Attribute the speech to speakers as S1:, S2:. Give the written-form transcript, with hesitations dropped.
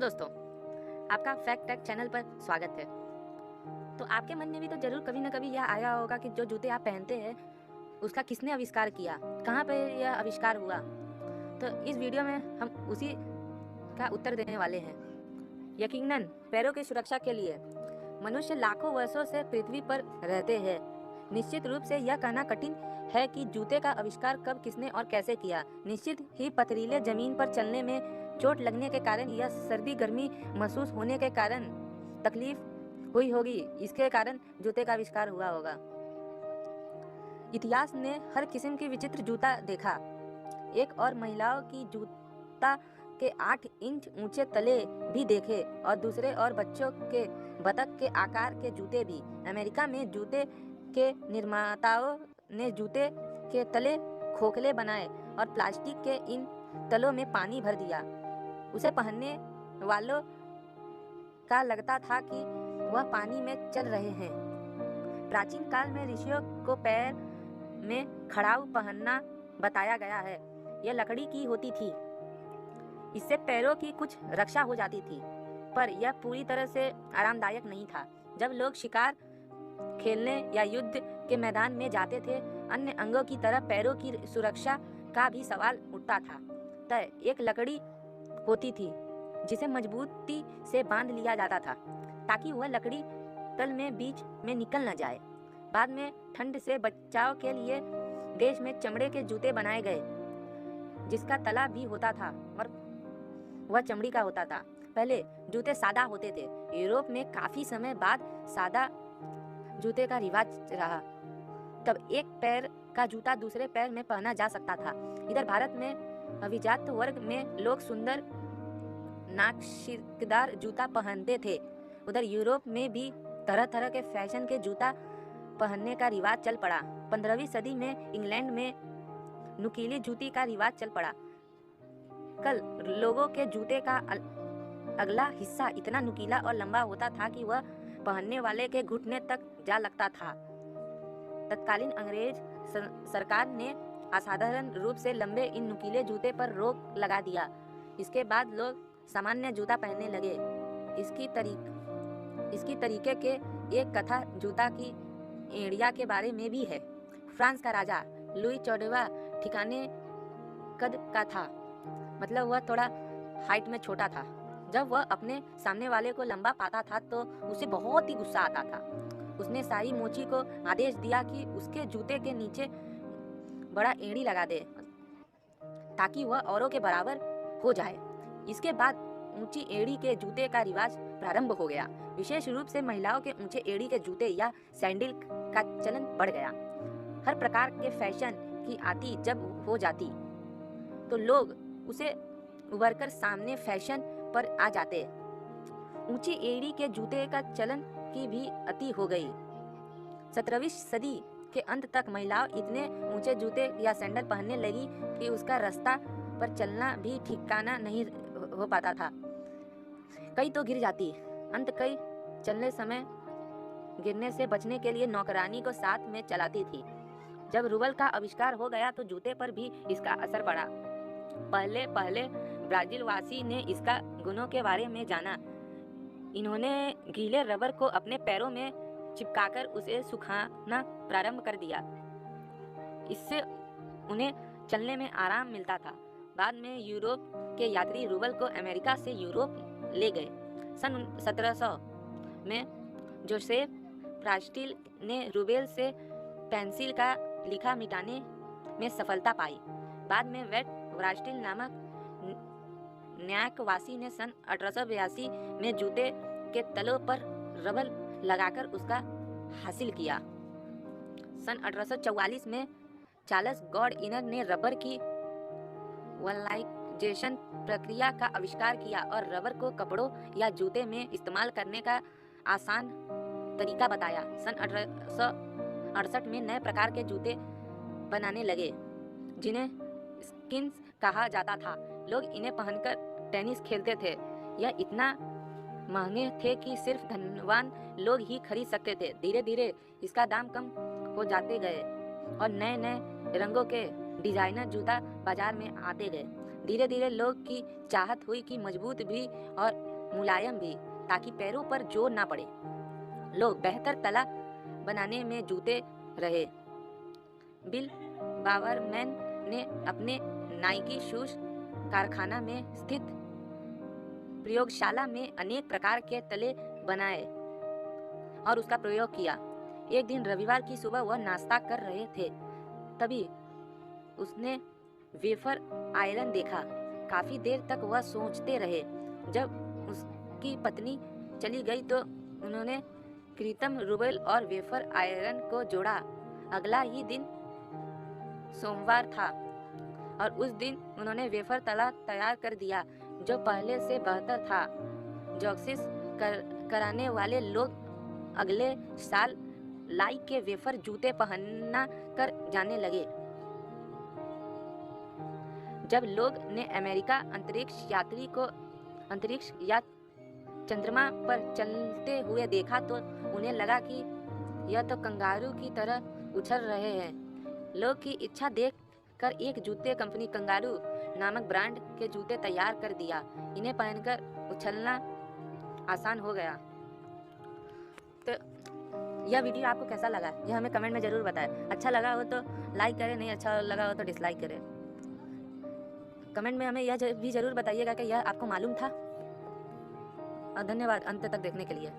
S1: दोस्तों, आपका fact take channel पर स्वागत है। तो आपके मन में भी तो जरूर कभी ना कभी यह आया होगा कि जो जूते आप पहनते हैं उसका किसने आविष्कार किया, कहाँ पर यह आविष्कार हुआ। तो इस वीडियो में हम उसी का उत्तर देने वाले हैं। यकीनन पैरों की सुरक्षा के लिए मनुष्य लाखों वर्षों से पृथ्वी पर रहते हैं। निश्चित रूप से यह कहना कठिन है कि जूते का आविष्कार कब, किसने और कैसे किया। निश्चित ही पथरीले जमीन पर चलने में चोट लगने के कारण या सर्दी गर्मी महसूस होने के कारण तकलीफ हुई होगी, इसके कारण जूते का आविष्कार हुआ होगा। इतिहास ने हर किस्म की विचित्र जूता देखा। एक और महिलाओं की जूता के 8 इंच ऊंचे तले भी देखे और दूसरे और बच्चों के बतख के आकार के जूते भी। अमेरिका में जूते के निर्माताओं ने जूते के तले खोखले बनाए और प्लास्टिक के इन तलों में पानी भर दिया। उसे पहनने वालों का लगता था कि वह पानी में चल रहे हैं। प्राचीन काल में ऋषियों को पैर में खड़ाऊ पहनना बताया गया है। यह लकड़ी की होती थी। इससे पैरों की कुछ रक्षा हो जाती थी, पर यह पूरी तरह से आरामदायक नहीं था। जब लोग शिकार खेलने या युद्ध के मैदान में जाते थे, अन्य अंगों की तरह पैरों की सुरक्षा का भी सवाल उठता था। तय एक लकड़ी होती थी जिसे मजबूती से बांध लिया जाता था ताकि वह लकड़ी तल में बीच में निकल न जाए। बाद में ठंड से बचाव के लिए देश में चमड़े के जूते बनाए गए जिसका तला भी होता था और वह चमड़ी का होता था। पहले जूते सादा होते थे। यूरोप में काफी समय बाद सादा जूते का रिवाज रहा। तब एक पैर का जूता दूसरे पैर में पहना जा सकता था। इधर भारत में अभिजात वर्ग में लोग सुंदर नाकशिरदार जूता पहनते थे। उधर यूरोप में भी तरह तरह के फैशन के जूता पहनने का रिवाज चल पड़ा। 15वीं सदी में इंग्लैंड में नुकीली जूती का रिवाज चल पड़ा। कल लोगों के जूते का अगला हिस्सा इतना नुकीला और लंबा होता था कि वह पहनने वाले के घुटने तक जा लगता था। तत्कालीन अंग्रेज सरकार ने असाधारण रूप से लंबे इन नुकीले जूते पर रोक लगा दिया। इसके बाद लोग सामान्य जूता पहनने लगे। इसकी तरीके के एक कथा जूता की एड़िया के बारे में भी है। फ्रांस का राजा लुई 14वां ठिकाने कद का था, मतलब वह थोड़ा हाइट में छोटा था। जब वह अपने सामने वाले को लंबा पाता था तो उसे बहुत ही गुस्सा आता था। उसने सारी मोची को आदेश दिया कि उसके जूते के नीचे बड़ा एड़ी लगा दे ताकि वह औरों के बराबर हो जाए। इसके बाद ऊंची एड़ी के जूते का रिवाज प्रारंभ हो गया। विशेष रूप से महिलाओं के ऊंचे एड़ी के जूते या सैंडल का चलन बढ़ गया। हर प्रकार के फैशन की आती जब हो जाती तो लोग उसे उभरकर सामने फैशन पर आ जाते। ऊंची एड़ी के जूते का चलन की भी अति हो गई। 17वीं सदी के अंत तक महिलाओं इतने ऊंचे जूते या सैंडल पहनने लगी कि उसका रास्ता पर चलना भी ठिकाना नहीं हो पाता था। कई तो गिर जाती। अंत कई चलने समय गिरने से बचने के लिए नौकरानी को साथ में चलाती थी। जब रूबल का आविष्कार हो गया तो जूते पर भी इसका असर पड़ा। पहले पहले ब्राजील वासी ने इसका गुणों के बारे में जाना। इन्होंने गीले रबर को अपने पैरों में चिपकाकर उसे सुखाना प्रारंभ कर दिया। इससे उन्हें चलने में आराम मिलता था। बाद में यूरोप के यात्री रूबल को अमेरिका से यूरोप ले गए। सन 1700 में जोसेफ प्रास्टिल ने रूबेल से पेंसिल का लिखा मिटाने में सफलता पाई। बाद में वेट व्रास्टिल नामक न्याकवासी ने सन 1882 में जूते के तलों पर रबर लगाकर उसका हासिल किया। सन 1844 में चार्ल्स गॉर्डइनर ने रबर की वल्कनाइजेशन प्रक्रिया का आविष्कार किया और रबर को कपड़ों या जूते में इस्तेमाल करने का आसान तरीका बताया। सन 1868 में नए प्रकार के जूते बनाने लगे जिन्हें स्किन्स कहा जाता था। लोग इन्हें पहनकर टेनिस खेलते थे। यह इतना महंगे थे कि सिर्फ धनवान लोग ही खरीद सकते थे। धीरे धीरे इसका दाम कम हो जाते गए और नए नए रंगों के डिजाइनर जूता बाजार में आते गए। धीरे धीरे लोग की चाहत हुई कि मजबूत भी और मुलायम भी, ताकि पैरों पर जोर ना पड़े। लोग बेहतर तला बनाने में जुटे रहे। बिल बावरमैन ने अपने नाइकी शूज कारखाना में स्थित प्रयोगशाला में अनेक प्रकार के तले बनाए और उसका प्रयोग किया। एक दिन रविवार की सुबह वह नाश्ता कर रहे थे, तभी उसने वेफर आयरन देखा। काफी देर तक वह सोचते रहे। जब उसकी पत्नी चली गई तो उन्होंने कृत्रिम रूबेल और वेफर आयरन को जोड़ा। अगला ही दिन सोमवार था और उस दिन उन्होंने वेफर तला तैयार कर दिया, जो पहले से बेहतर था। जॉक्सिस कराने वाले लोग अगले साल लाई के वेफर जूते पहनना कर जाने लगे। जब लोग ने अमेरिका अंतरिक्ष या चंद्रमा पर चलते हुए देखा तो उन्हें लगा कि यह तो कंगारू की तरह उछल रहे हैं। लोग की इच्छा देख कर एक जूते कंपनी कंगारू नामक ब्रांड के जूते तैयार कर दिया। इन्हें पहनकर उछलना आसान हो गया। तो यह वीडियो आपको कैसा लगा यह हमें कमेंट में ज़रूर बताएं। अच्छा लगा हो तो लाइक करें, नहीं अच्छा लगा हो तो डिसलाइक करें। कमेंट में हमें यह भी ज़रूर बताइएगा कि यह आपको मालूम था। और धन्यवाद अंत तक देखने के लिए।